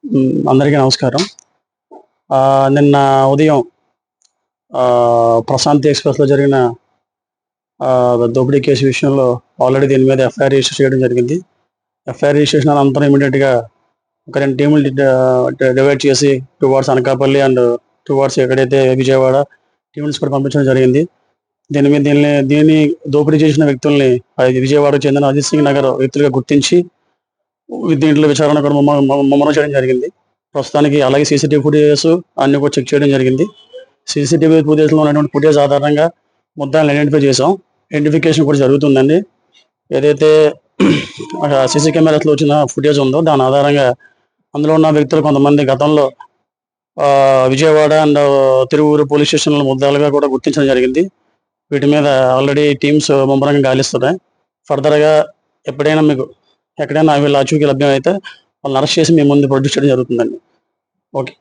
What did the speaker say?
అందరికీ నమస్కారం. నిన్న ఉదయం ప్రశాంతి ఎక్స్‌ప్రెస్‌లో జరిగిన దోపిడీ కేసు విషయంలో ఆల్రెడీ దీని మీద ఎఫ్ఐఆర్ రిజిస్టర్ చేయడం జరిగింది. ఎఫ్ఐఆర్ రిజిస్ట్రేషన్ అనంతరం ఇమ్మీడియేట్‌గా ఒక 2 టీములు డివైడ్ చేసి టువార్డ్స్ అనకాపల్లి అండ్ టువార్డ్స్ ఎక్కడైతే విజయవాడ టీమ్స్ కూడా పంపించడం జరిగింది. దీన్ని దోపిడీ చేసిన వ్యక్తుల్ని విజయవాడకు చెందిన అజిత్ సింగ్ నగర్ వ్యక్తులుగా గుర్తించి దీంట్లో విచారణ కూడా ముమ్మరం చేయడం జరిగింది. ప్రస్తుతానికి అలాగే సీసీటీవీ ఫుటేజెస్ అన్ని కూడా చెక్ చేయడం జరిగింది. సీసీటీవీ ఫుటేజ్లో ఉన్నటువంటి ఫుటేజ్ ఆధారంగా ముద్దాయిల్ని ఐడెంటిఫై చేసాం. ఐడెంటిఫికేషన్ కూడా జరుగుతుందండి. ఏదైతే సీసీ కెమెరాస్లో వచ్చిన ఫుటేజ్ ఉందో దాని ఆధారంగా అందులో ఉన్న వ్యక్తులు కొంతమంది గతంలో విజయవాడ అండ్ తిరువూరు పోలీస్ స్టేషన్ల ముద్దాలుగా కూడా గుర్తించడం జరిగింది. వీటి మీద ఆల్రెడీ టీమ్స్ ముమ్మరంగా గాలిస్తున్నాయి. ఫర్దర్గా ఎప్పుడైనా మీకు ఎక్కడైనా వీళ్ళ ఆచూకీ లభ్యం అయితే వాళ్ళని అరెస్ట్ చేసి మీ ముందు ప్రొడ్యూస్ చేయడం జరుగుతుందండి. ఓకే.